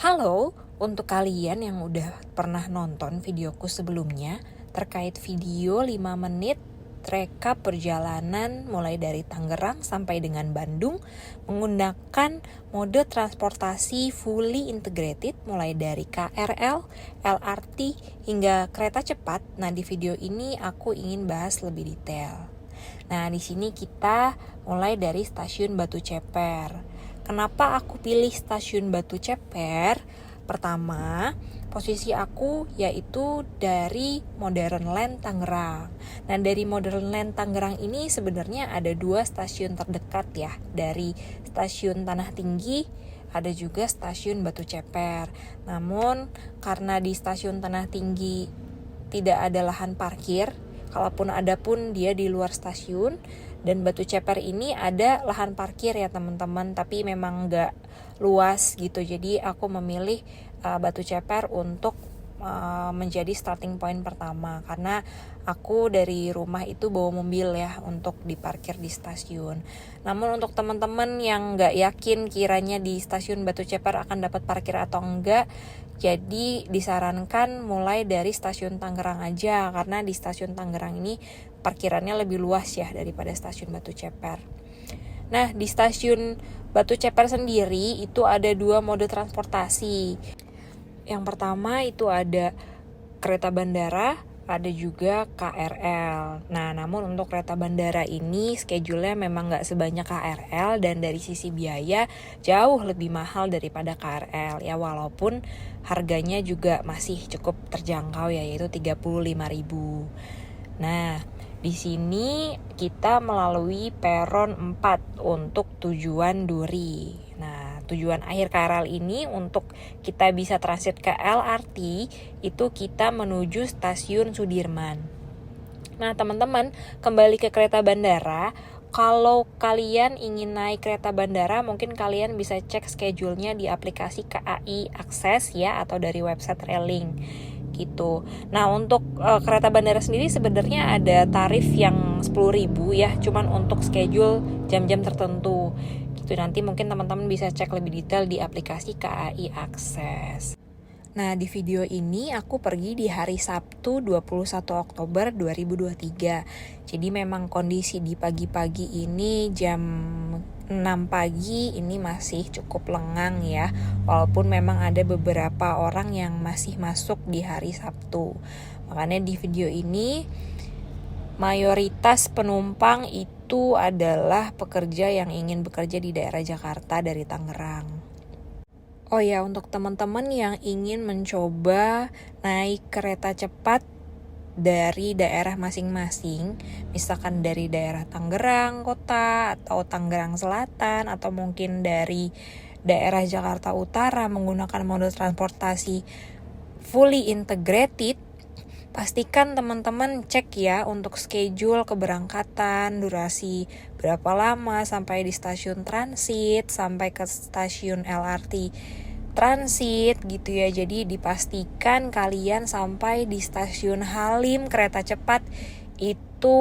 Halo, untuk kalian yang udah pernah nonton videoku sebelumnya terkait video 5 menit rekap perjalanan mulai dari Tangerang sampai dengan Bandung menggunakan mode transportasi fully integrated mulai dari KRL, LRT hingga kereta cepat. Nah, di video ini aku ingin bahas lebih detail. Nah, di sini kita mulai dari stasiun Batu Ceper. Kenapa aku pilih stasiun Batu Ceper? Pertama, posisi aku yaitu dari Modern Land Tangerang. Nah, dari Modern Land Tangerang ini sebenarnya ada 2 stasiun terdekat ya. Dari stasiun Tanah Tinggi, ada juga stasiun Batu Ceper. Namun, karena di stasiun Tanah Tinggi tidak ada lahan parkir, kalaupun ada pun dia di luar stasiun. Dan Batu Ceper ini ada lahan parkir ya teman-teman, tapi memang nggak luas gitu. Jadi aku memilih Batu Ceper untuk menjadi starting point pertama, karena aku dari rumah itu bawa mobil ya untuk diparkir di stasiun. Namun untuk teman-teman yang nggak yakin kiranya di stasiun Batu Ceper akan dapat parkir atau enggak, jadi disarankan mulai dari stasiun Tangerang aja, karena di stasiun Tangerang ini parkirannya lebih luas ya daripada stasiun Batu Ceper. Nah, di stasiun Batu Ceper sendiri itu ada 2 mode transportasi. Yang pertama itu ada kereta bandara, ada juga KRL. Nah, namun untuk kereta bandara ini schedule-nya memang nggak sebanyak KRL, dan dari sisi biaya jauh lebih mahal daripada KRL ya, walaupun harganya juga masih cukup terjangkau ya, yaitu 35.000. Nah, di sini kita melalui peron 4 untuk tujuan Duri. Nah, tujuan akhir KRL ini untuk kita bisa transit ke LRT itu kita menuju stasiun Sudirman. Nah, teman-teman, kembali ke kereta bandara. Kalau kalian ingin naik kereta bandara, mungkin kalian bisa cek schedule-nya di aplikasi KAI Akses ya, atau dari website Railing gitu. Nah, untuk kereta bandara sendiri sebenarnya ada tarif yang 10.000 ya, cuman untuk schedule jam-jam tertentu. Gitu, nanti mungkin teman-teman bisa cek lebih detail di aplikasi KAI Akses. Nah, di video ini aku pergi di hari Sabtu 21 Oktober 2023. Jadi memang kondisi di pagi-pagi ini jam 6 pagi ini masih cukup lengang ya. Walaupun memang ada beberapa orang yang masih masuk di hari Sabtu. Makanya di video ini mayoritas penumpang itu adalah pekerja yang ingin bekerja di daerah Jakarta dari Tangerang. Oh ya, untuk teman-teman yang ingin mencoba naik kereta cepat dari daerah masing-masing, misalkan dari daerah Tangerang Kota atau Tangerang Selatan atau mungkin dari daerah Jakarta Utara menggunakan mode transportasi fully integrated, pastikan teman-teman cek ya untuk schedule keberangkatan, durasi berapa lama sampai di stasiun transit, sampai ke stasiun LRT transit gitu ya. Jadi dipastikan kalian sampai di stasiun Halim kereta cepat itu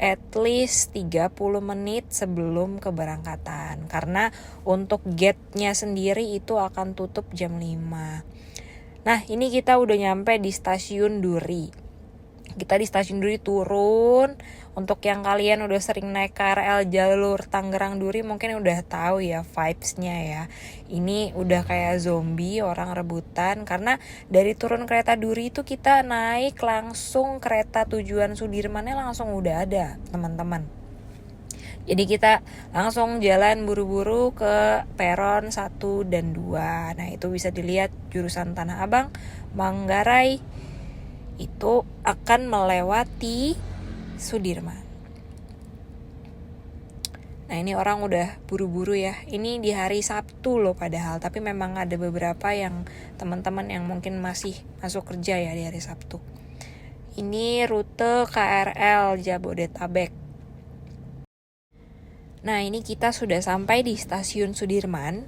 at least 30 menit sebelum keberangkatan, karena untuk gate-nya sendiri itu akan tutup jam 5. Nah, ini kita udah nyampe di stasiun Duri. Kita di stasiun Duri turun. Untuk yang kalian udah sering naik KRL jalur Tangerang Duri mungkin udah tahu ya vibes-nya ya. Ini udah kayak zombie, orang rebutan, karena dari turun kereta Duri itu kita naik langsung kereta tujuan Sudirmannya langsung udah ada, teman-teman. Jadi kita langsung jalan buru-buru ke peron 1 dan 2. Nah, itu bisa dilihat jurusan Tanah Abang, Manggarai itu akan melewati Sudirman. Nah, ini orang udah buru-buru ya. Ini di hari Sabtu loh padahal, tapi memang ada beberapa yang teman-teman yang mungkin masih masuk kerja ya di hari Sabtu. Ini rute KRL Jabodetabek. Nah, ini kita sudah sampai di stasiun Sudirman.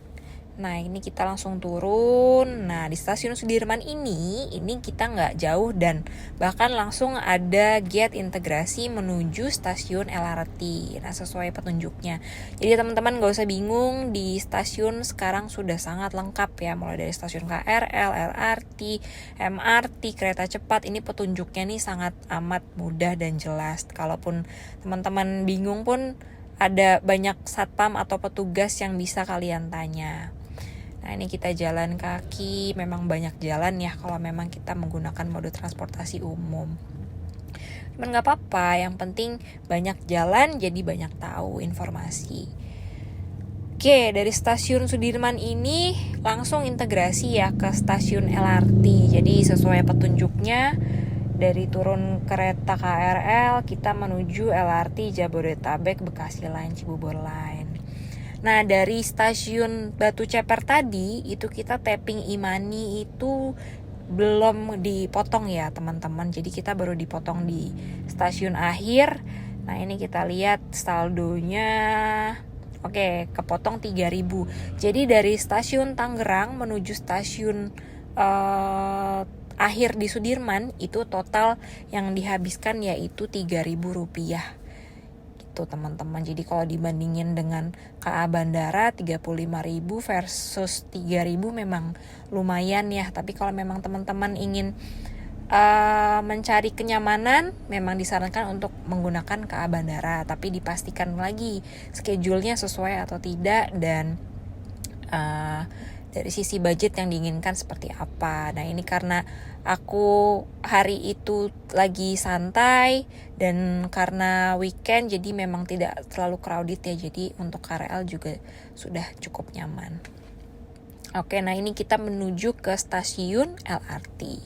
Nah ini kita langsung turun. Nah di stasiun Sudirman ini kita nggak jauh dan bahkan langsung ada gate integrasi menuju stasiun LRT. Nah sesuai petunjuknya. Jadi teman-teman nggak usah bingung, di stasiun sekarang sudah sangat lengkap ya. Mulai dari stasiun KRL, LRT, MRT, kereta cepat. Ini petunjuknya nih sangat amat mudah dan jelas. Kalaupun teman-teman bingung pun ada banyak satpam atau petugas yang bisa kalian tanya. Nah ini kita jalan kaki, memang banyak jalan ya kalau memang kita menggunakan mode transportasi umum. Cuman gak apa-apa, yang penting banyak jalan jadi banyak tahu informasi. Oke, dari stasiun Sudirman ini langsung integrasi ya ke stasiun LRT. Jadi sesuai petunjuknya, dari turun kereta KRL kita menuju LRT Jabodetabek Bekasi Line Cibubur Line. Nah dari stasiun Batu Ceper tadi itu kita tapping e-money itu belum dipotong ya teman-teman. Jadi kita baru dipotong di stasiun akhir. Nah ini kita lihat saldonya. Oke, kepotong 3.000. Jadi dari stasiun Tangerang menuju stasiun akhir di Sudirman itu total yang dihabiskan yaitu Rp3.000 gitu teman-teman. Jadi kalau dibandingin dengan KA Bandara 35.000 versus 3.000 memang lumayan ya. Tapi kalau memang teman-teman ingin mencari kenyamanan, memang disarankan untuk menggunakan KA Bandara. Tapi dipastikan lagi schedule-nya sesuai atau tidak dan dari sisi budget yang diinginkan seperti apa. Nah ini karena aku hari itu lagi santai dan karena weekend jadi memang tidak terlalu crowded ya. Jadi untuk KRL juga sudah cukup nyaman. Oke, nah ini kita menuju ke stasiun LRT.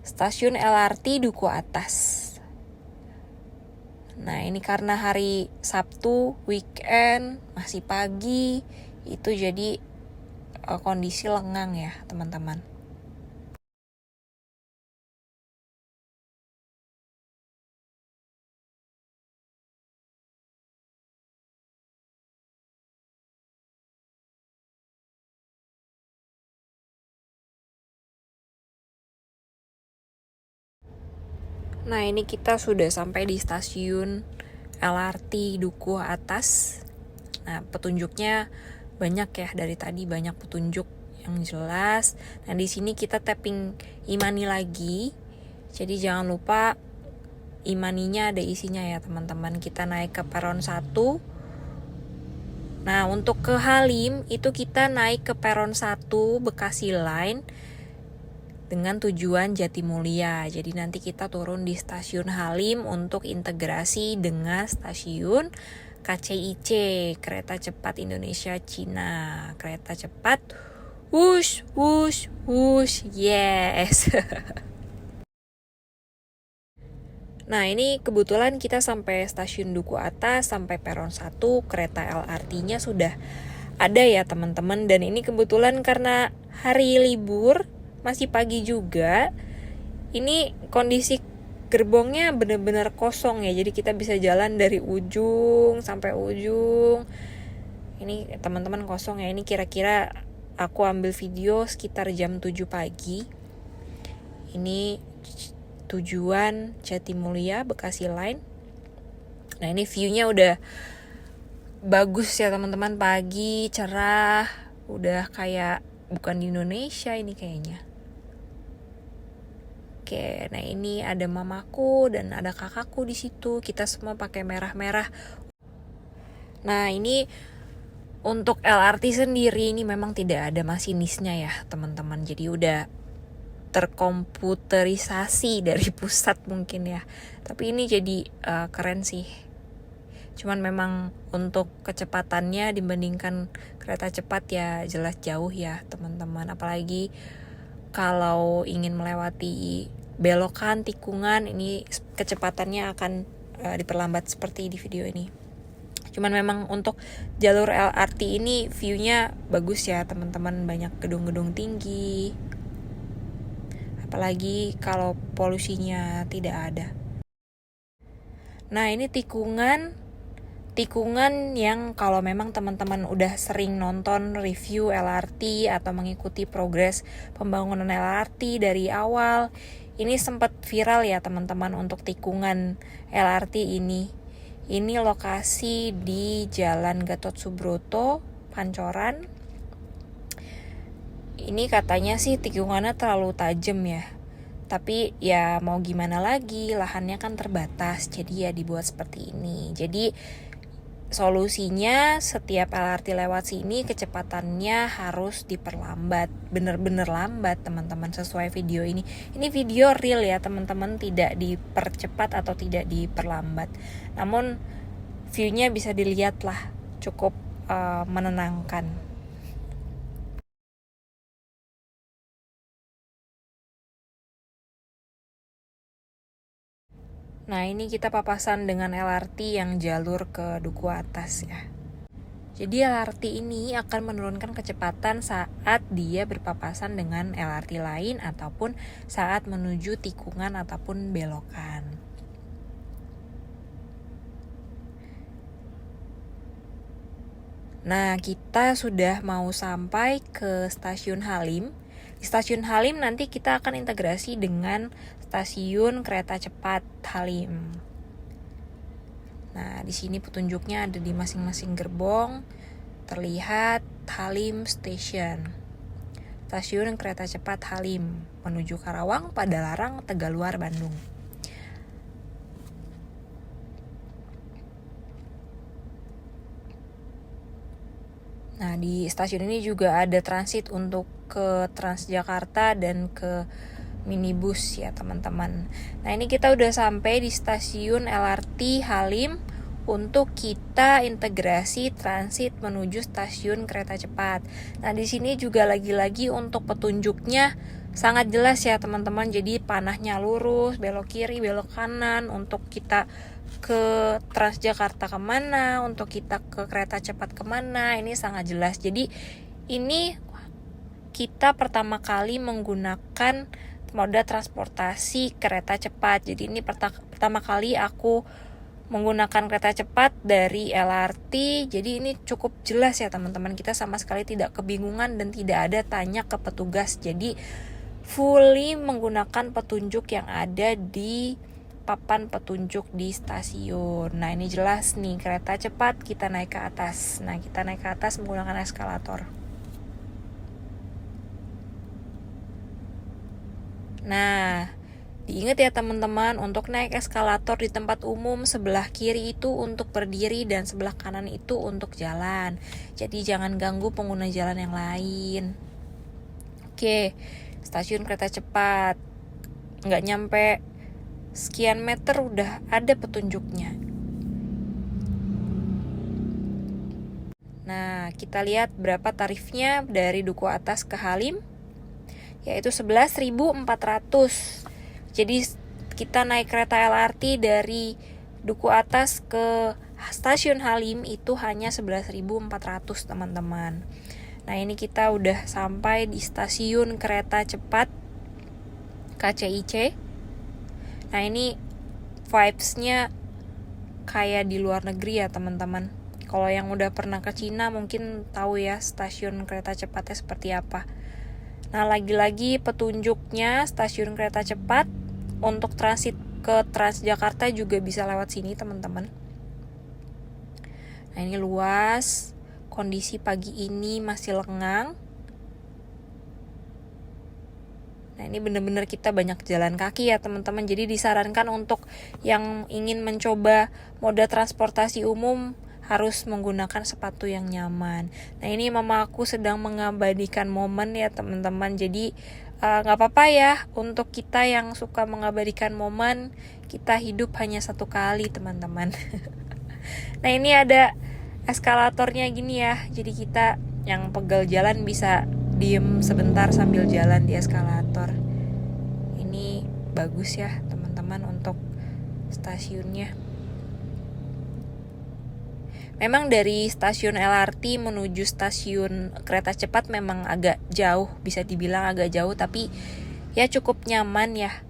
Stasiun LRT Duku Atas. Nah ini karena hari Sabtu, weekend, masih pagi, itu jadi kondisi lengang ya teman-teman. Nah ini kita sudah sampai di stasiun LRT Duku Atas. Nah petunjuknya banyak ya, dari tadi banyak petunjuk yang jelas. Nah di sini kita tapping e-money lagi. Jadi jangan lupa e-money-nya ada isinya ya teman-teman. Kita naik ke peron 1. Nah untuk ke Halim itu kita naik ke peron 1 Bekasi Line dengan tujuan Jatimulya. Jadi nanti kita turun di stasiun Halim untuk integrasi dengan stasiun KCIC, Kereta Cepat Indonesia Cina. Kereta cepat wush wush wush, yes. Nah ini kebetulan kita sampai stasiun Duku Atas, sampai peron 1, kereta LRT-nya sudah ada ya teman-teman. Dan ini kebetulan karena hari libur, masih pagi juga, ini kondisi gerbongnya benar-benar kosong ya. Jadi kita bisa jalan dari ujung sampai ujung. Ini teman-teman kosong ya. Ini kira-kira aku ambil video sekitar jam 7 pagi. Ini tujuan Jatimulya Bekasi Line. Nah ini viewnya udah bagus ya teman-teman, pagi cerah, udah kayak bukan di Indonesia ini kayaknya. Oke, nah ini ada mamaku dan ada kakakku di situ. Kita semua pakai merah-merah. Nah ini untuk LRT sendiri ini memang tidak ada masinisnya ya teman-teman. Jadi udah terkomputerisasi dari pusat mungkin ya. Tapi ini jadi keren sih. Cuman memang untuk kecepatannya dibandingkan kereta cepat ya jelas jauh ya teman-teman. Apalagi kalau ingin melewati belokan, tikungan, ini kecepatannya akan diperlambat seperti di video ini. Cuman memang untuk jalur LRT ini viewnya bagus ya teman-teman. Banyak gedung-gedung tinggi. Apalagi kalau polusinya tidak ada. Nah ini tikungan tikungan yang kalau memang teman-teman udah sering nonton review LRT atau mengikuti progres pembangunan LRT dari awal, ini sempat viral ya teman-teman untuk tikungan LRT ini. Ini lokasi di Jalan Gatot Subroto, Pancoran. Ini katanya sih tikungannya terlalu tajam ya. Tapi ya mau gimana lagi, lahannya kan terbatas, jadi ya dibuat seperti ini. Jadi solusinya setiap LRT lewat sini kecepatannya harus diperlambat, bener-bener lambat teman-teman, sesuai video ini. Ini video real ya teman-teman, tidak dipercepat atau tidak diperlambat. Namun view-nya bisa dilihat lah, cukup menenangkan. Nah, ini kita papasan dengan LRT yang jalur ke Duku Atas ya. Jadi LRT ini akan menurunkan kecepatan saat dia berpapasan dengan LRT lain ataupun saat menuju tikungan ataupun belokan. Nah, kita sudah mau sampai ke Stasiun Halim. Di Stasiun Halim nanti kita akan integrasi dengan stasiun kereta cepat Halim. Nah, di sini petunjuknya ada di masing-masing gerbong. Terlihat Halim Station. Stasiun kereta cepat Halim menuju Karawang, Padalarang, Tegaluar, Bandung. Nah, di stasiun ini juga ada transit untuk ke Transjakarta dan ke minibus ya teman-teman. Nah, ini kita udah sampai di stasiun LRT Halim untuk kita integrasi transit menuju stasiun kereta cepat. Nah, di sini juga lagi-lagi untuk petunjuknya sangat jelas ya teman-teman. Jadi panahnya lurus, belok kiri, belok kanan untuk kita ke Transjakarta kemana, untuk kita ke kereta cepat kemana, ini sangat jelas. Jadi ini kita pertama kali menggunakan moda transportasi kereta cepat. Jadi ini pertama kali aku menggunakan kereta cepat dari LRT. Jadi ini cukup jelas ya teman-teman, kita sama sekali tidak kebingungan dan tidak ada tanya ke petugas. Jadi fully menggunakan petunjuk yang ada di papan petunjuk di stasiun. Nah, ini jelas nih kereta cepat, kita naik ke atas. Nah, kita naik ke atas menggunakan eskalator. Nah, diingat ya teman-teman, untuk naik eskalator di tempat umum sebelah kiri itu untuk berdiri dan sebelah kanan itu untuk jalan. Jadi jangan ganggu pengguna jalan yang lain. Oke, stasiun kereta cepat. Nggak nyampe sekian meter udah ada petunjuknya. Nah, kita lihat berapa tarifnya dari Duku Atas ke Halim, yaitu 11.400. Jadi kita naik kereta LRT dari Duku Atas ke stasiun Halim itu hanya 11.400 teman-teman. Nah, ini kita udah sampai di stasiun kereta cepat KCIC. Nah, ini vibes-nya kayak di luar negeri ya teman-teman. Kalau yang udah pernah ke Cina mungkin tahu ya stasiun kereta cepatnya seperti apa. Nah, lagi-lagi petunjuknya stasiun kereta cepat untuk transit ke Transjakarta juga bisa lewat sini teman-teman. Nah, ini luas. Kondisi pagi ini masih lengang. Nah, ini benar-benar kita banyak jalan kaki ya teman-teman. Jadi disarankan untuk yang ingin mencoba moda transportasi umum harus menggunakan sepatu yang nyaman. Nah, ini mama aku sedang mengabadikan momen ya teman-teman. Jadi gak apa-apa ya untuk kita yang suka mengabadikan momen. Kita hidup hanya satu kali teman-teman. Nah, ini ada eskalatornya gini ya. Jadi kita yang pegal jalan bisa diem sebentar sambil jalan di eskalator. Ini bagus ya teman-teman untuk stasiunnya. Memang dari stasiun LRT menuju stasiun kereta cepat memang agak jauh, bisa dibilang agak jauh, tapi ya cukup nyaman ya.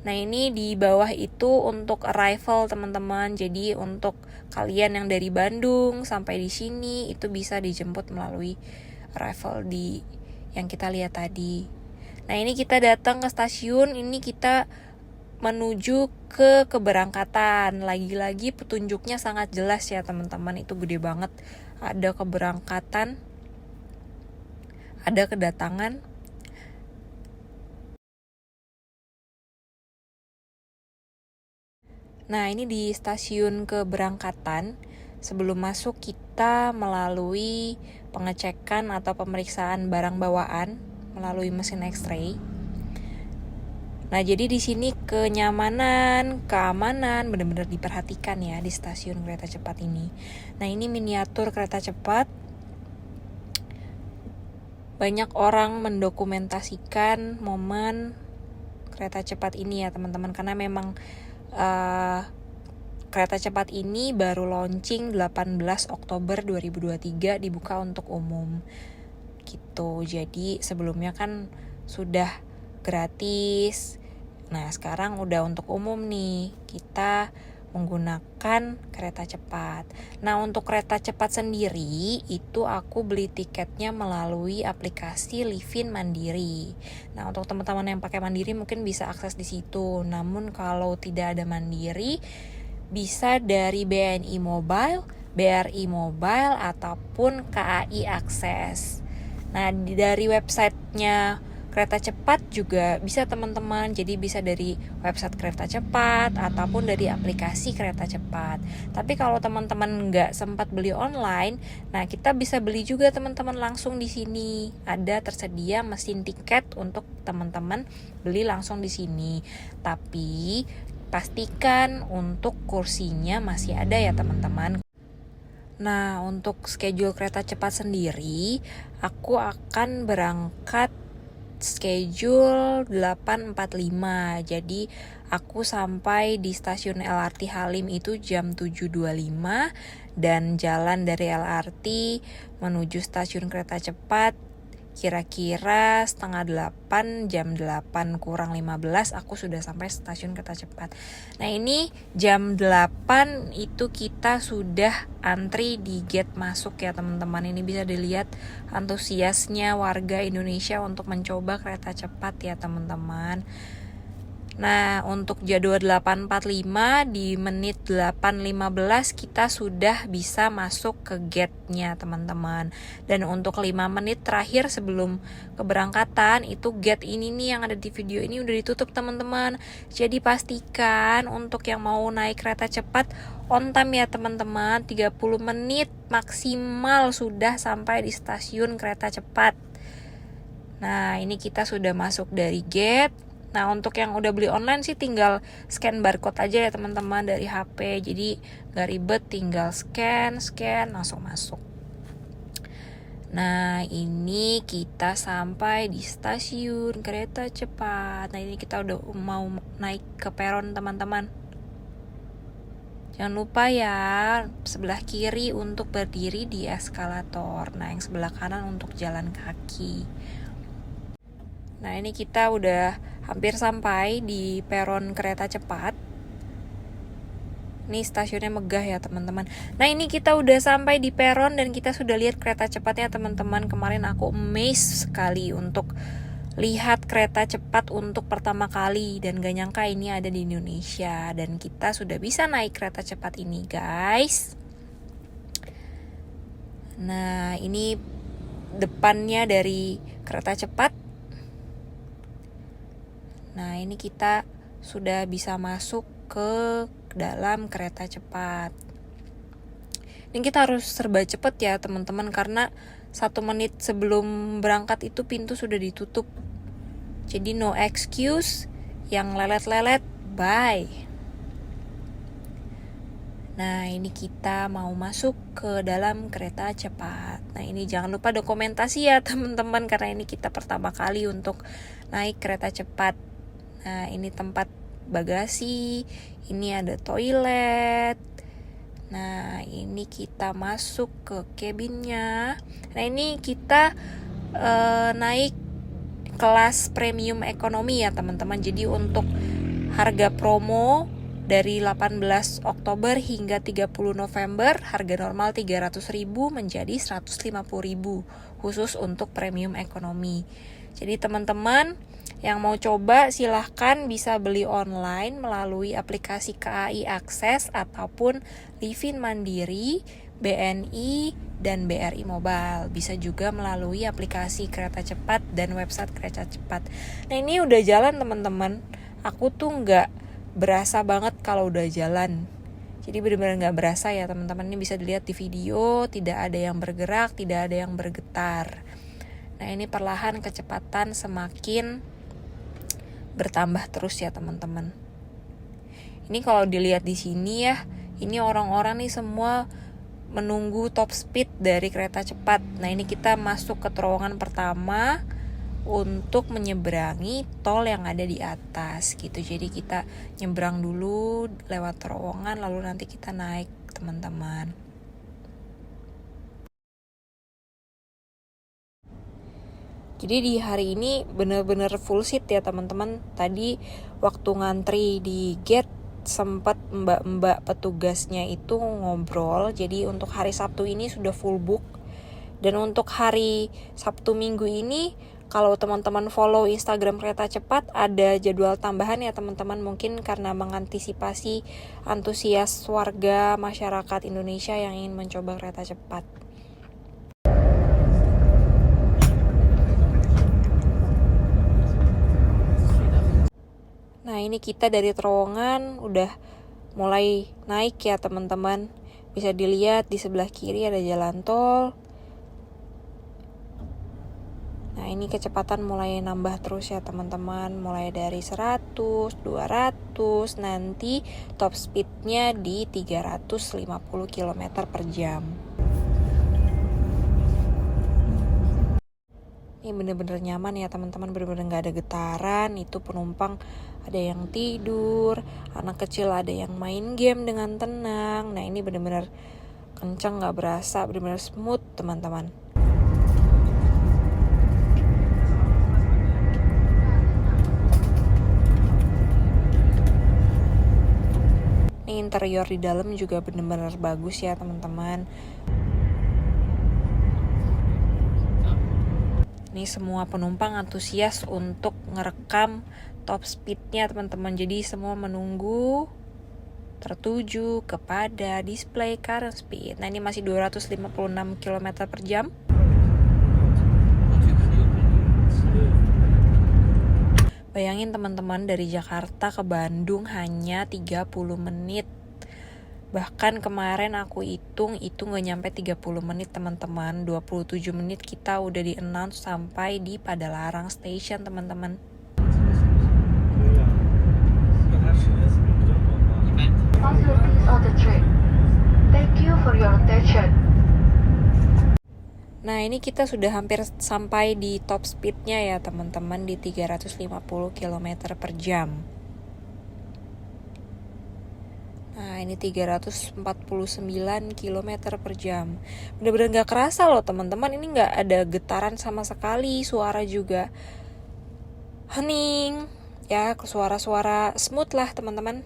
Nah ini di bawah itu untuk arrival teman-teman. Jadi untuk kalian yang dari Bandung sampai di sini itu bisa dijemput melalui arrival di yang kita lihat tadi. Nah ini kita datang ke stasiun, ini kita menuju ke keberangkatan. Lagi-lagi petunjuknya sangat jelas ya teman-teman, itu gede banget. Ada keberangkatan, ada kedatangan. Nah ini di stasiun keberangkatan, sebelum masuk kita melalui pengecekan atau pemeriksaan barang bawaan melalui mesin X-ray. Nah jadi di sini kenyamanan, keamanan benar-benar diperhatikan ya di stasiun kereta cepat ini. Nah ini miniatur kereta cepat. Banyak orang mendokumentasikan momen kereta cepat ini ya teman-teman, karena memang kereta cepat ini baru launching 18 Oktober 2023 dibuka untuk umum gitu. Jadi sebelumnya kan sudah gratis. Nah sekarang udah untuk umum nih, kita menggunakan kereta cepat. Nah untuk kereta cepat sendiri itu aku beli tiketnya melalui aplikasi Livin Mandiri. Nah untuk teman-teman yang pakai Mandiri mungkin bisa akses di situ. Namun kalau tidak ada Mandiri bisa dari BNI Mobile, BRI Mobile ataupun KAI Akses. Nah dari websitenya kereta cepat juga bisa teman-teman, jadi bisa dari website kereta cepat ataupun dari aplikasi kereta cepat. Tapi kalau teman-teman nggak sempat beli online, nah kita bisa beli juga teman-teman langsung di sini. Ada tersedia mesin tiket untuk teman-teman beli langsung di sini. Tapi pastikan untuk kursinya masih ada ya teman-teman. Nah untuk schedule kereta cepat sendiri, aku akan berangkat schedule 8.45. Jadi aku sampai di stasiun LRT Halim itu jam 7.25 dan jalan dari LRT menuju stasiun kereta cepat kira-kira 7.30, jam 8 kurang 15 aku sudah sampai stasiun kereta cepat. Nah ini jam 8 itu kita sudah antri di gate masuk ya teman-teman. Ini bisa dilihat antusiasnya warga Indonesia untuk mencoba kereta cepat ya teman-teman. Nah untuk jadwal 8.45 di menit 8.15 kita sudah bisa masuk ke gate-nya teman-teman. Dan untuk 5 menit terakhir sebelum keberangkatan itu gate ini nih yang ada di video ini udah ditutup teman-teman. Jadi pastikan untuk yang mau naik kereta cepat on time ya teman-teman, 30 menit maksimal sudah sampai di stasiun kereta cepat. Nah ini kita sudah masuk dari gate. Nah untuk yang udah beli online sih tinggal scan barcode aja ya teman-teman dari HP. Jadi gak ribet, tinggal scan langsung masuk. Nah ini kita sampai di stasiun kereta cepat. Nah ini kita udah mau naik ke peron teman-teman. Jangan lupa ya, sebelah kiri untuk berdiri di eskalator. Nah yang sebelah kanan untuk jalan kaki. Nah ini kita udah hampir sampai di peron kereta cepat. Ini stasiunnya megah ya teman-teman. Nah ini kita udah sampai di peron dan kita sudah lihat kereta cepatnya teman-teman. Kemarin aku amazed sekali untuk lihat kereta cepat untuk pertama kali. Dan gak nyangka ini ada di Indonesia. Dan kita sudah bisa naik kereta cepat ini guys. Nah ini depannya dari kereta cepat. Nah ini kita sudah bisa masuk ke dalam kereta cepat. Dan kita harus serba cepat ya teman-teman, karena 1 menit sebelum berangkat itu pintu sudah ditutup. Jadi no excuse, yang lelet-lelet, bye. Nah ini kita mau masuk ke dalam kereta cepat. Nah ini jangan lupa dokumentasi ya teman-teman, karena ini kita pertama kali untuk naik kereta cepat. Nah ini tempat bagasi, ini ada toilet. Nah ini kita masuk ke cabinnya. Nah ini kita naik kelas premium ekonomi ya teman-teman. Jadi untuk harga promo dari 18 Oktober hingga 30 November, harga normal 300.000 menjadi 150.000 khusus untuk premium ekonomi. Jadi teman-teman yang mau coba silahkan bisa beli online melalui aplikasi KAI Akses ataupun Livin Mandiri, BNI, dan BRI Mobile. Bisa juga melalui aplikasi kereta cepat dan website kereta cepat. Nah ini udah jalan teman-teman. Aku tuh nggak berasa banget kalau udah jalan. Jadi benar-benar gak berasa ya teman-teman. Ini bisa dilihat di video, tidak ada yang bergerak, tidak ada yang bergetar. Nah ini perlahan kecepatan semakin bertambah terus ya teman-teman. Ini kalau dilihat di sini ya, ini orang-orang nih semua menunggu top speed dari kereta cepat. Nah ini kita masuk ke terowongan pertama untuk menyeberangi tol yang ada di atas gitu. Jadi kita nyebrang dulu lewat terowongan lalu nanti kita naik teman-teman. Jadi di hari ini bener-bener full seat ya teman-teman. Tadi waktu ngantri di gate sempat mbak-mbak petugasnya itu ngobrol. Jadi untuk hari Sabtu ini sudah full book. Dan untuk hari Sabtu Minggu ini kalau teman-teman follow Instagram kereta cepat ada jadwal tambahan ya teman-teman, mungkin karena mengantisipasi antusias warga masyarakat Indonesia yang ingin mencoba kereta cepat. Nah ini kita dari terowongan udah mulai naik ya teman-teman. Bisa dilihat di sebelah kiri ada jalan tol. Nah ini kecepatan mulai nambah terus ya teman-teman. Mulai dari 100, 200, nanti top speednya di 350 km per jam. Ini bener-bener nyaman ya teman-teman, bener-bener gak ada getaran. Itu penumpang ada yang tidur, anak kecil ada yang main game dengan tenang. Nah ini bener-bener kencang, gak berasa, bener-bener smooth teman-teman. Ini interior di dalam juga benar-benar bagus ya teman-teman. Ini semua penumpang antusias untuk ngerekam top speednya teman-teman. Jadi semua menunggu tertuju kepada display current speed. Nah ini masih 256 km per jam. Bayangin teman-teman, dari Jakarta ke Bandung hanya 30 menit. Bahkan kemarin aku hitung itu gak nyampe 30 menit teman-teman. 27 menit kita udah di-announce sampai di Padalarang Station teman-teman. Nah ini kita sudah hampir sampai di top speednya ya teman-teman, di 350 km per jam. Nah ini 349 km per jam. Bener-bener gak kerasa loh teman-teman. Ini gak ada getaran sama sekali. Suara juga hening. Ya suara-suara smooth lah teman-teman.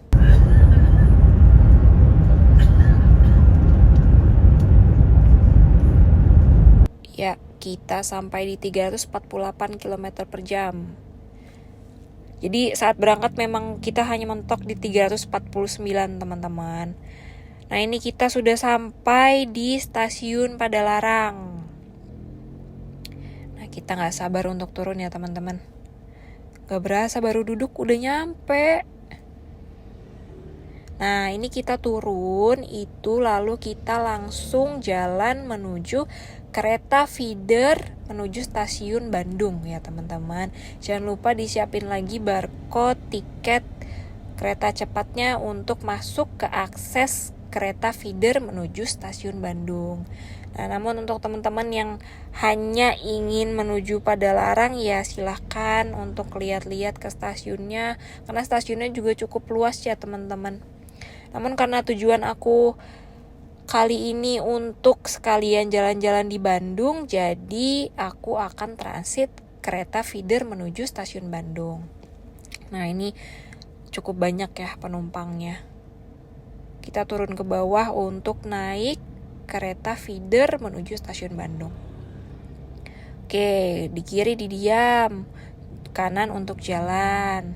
Ya kita sampai di 348 km per jam. Jadi saat berangkat memang kita hanya mentok di 349 teman-teman. Nah ini kita sudah sampai di stasiun Padalarang. Nah kita gak sabar untuk turun ya teman-teman. Gak berasa baru duduk udah nyampe. Nah ini kita turun itu lalu kita langsung jalan menuju kereta feeder menuju stasiun Bandung ya teman-teman. Jangan lupa disiapin lagi barcode tiket kereta cepatnya untuk masuk ke akses kereta feeder menuju stasiun Bandung. Nah namun untuk teman-teman yang hanya ingin menuju Padalarang ya silahkan untuk lihat-lihat ke stasiunnya. Karena stasiunnya juga cukup luas ya teman-teman. Namun karena tujuan aku kali ini untuk sekalian jalan-jalan di Bandung, jadi aku akan transit kereta feeder menuju stasiun Bandung. Nah ini cukup banyak ya penumpangnya. Kita turun ke bawah untuk naik kereta feeder menuju stasiun Bandung. Oke, di kiri didiam, kanan untuk jalan.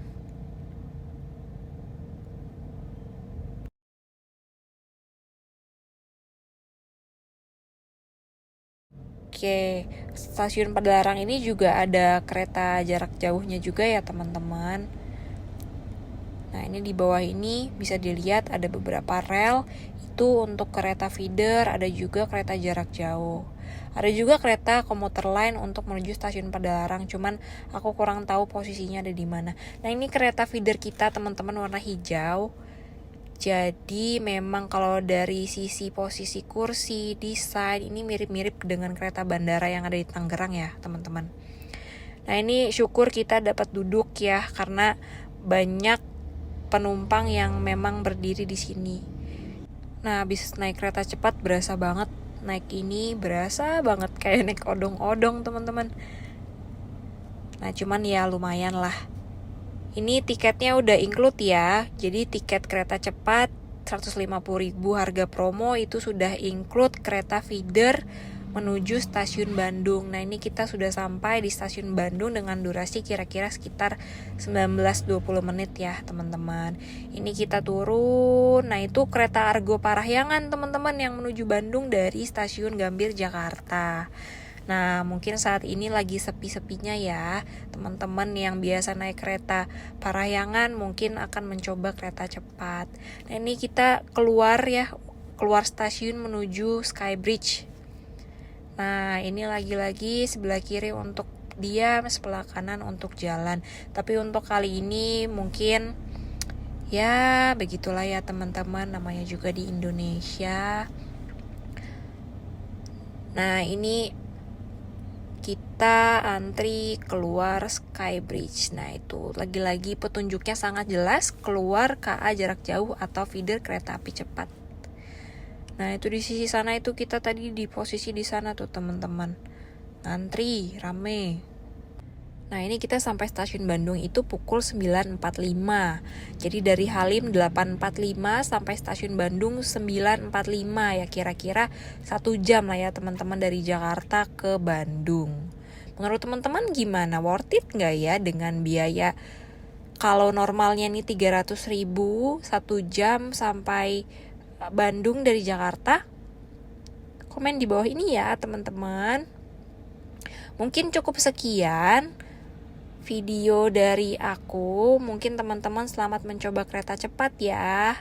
Oke, stasiun Padalarang ini juga ada kereta jarak jauhnya juga ya teman-teman. Nah, ini di bawah ini bisa dilihat ada beberapa rel, itu untuk kereta feeder, ada juga kereta jarak jauh. Ada juga kereta komuter lain untuk menuju stasiun Padalarang, cuman aku kurang tahu posisinya ada di mana. Nah, ini kereta feeder kita teman-teman warna hijau. Jadi memang kalau dari sisi posisi kursi, desain, ini mirip-mirip dengan kereta bandara yang ada di Tangerang ya teman-teman. Nah, ini syukur kita dapat duduk ya, karena banyak penumpang yang memang berdiri di sini. Nah, habis naik kereta cepat berasa banget. Naik ini berasa banget kayak naik odong-odong teman-teman. Nah, cuman ya lumayan lah. Ini tiketnya udah include ya. Jadi tiket kereta cepat 150.000 harga promo itu sudah include kereta feeder menuju stasiun Bandung. Nah, ini kita sudah sampai di stasiun Bandung dengan durasi kira-kira sekitar 19-20 menit ya teman-teman. Ini kita turun. Nah, itu kereta Argo Parahyangan teman-teman yang menuju Bandung dari stasiun Gambir Jakarta. Nah, mungkin saat ini lagi sepi-sepinya ya. Teman-teman yang biasa naik kereta Parahyangan mungkin akan mencoba kereta cepat. Nah, ini kita keluar ya, keluar stasiun menuju Skybridge. Nah, ini lagi-lagi sebelah kiri untuk diam, sebelah kanan untuk jalan. Tapi untuk kali ini mungkin ya begitulah ya teman-teman, namanya juga di Indonesia. Nah, ini kita antri keluar Skybridge. Nah, itu lagi-lagi petunjuknya sangat jelas, keluar KA jarak jauh atau feeder kereta api cepat. Nah, itu di sisi sana itu kita tadi di posisi di sana tuh teman-teman. Antri rame. Nah, ini kita sampai stasiun Bandung itu pukul 9.45. Jadi dari Halim 8.45 sampai stasiun Bandung 9.45 ya, kira-kira 1 jam lah ya teman-teman dari Jakarta ke Bandung. Menurut teman-teman gimana? Worth it nggak ya dengan biaya kalau normalnya nih 300.000 1 jam sampai Bandung dari Jakarta? Komen di bawah ini ya teman-teman. Mungkin cukup sekian video dari aku. Mungkin teman-teman selamat mencoba kereta cepat ya.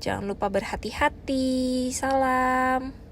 Jangan lupa berhati-hati. Salam.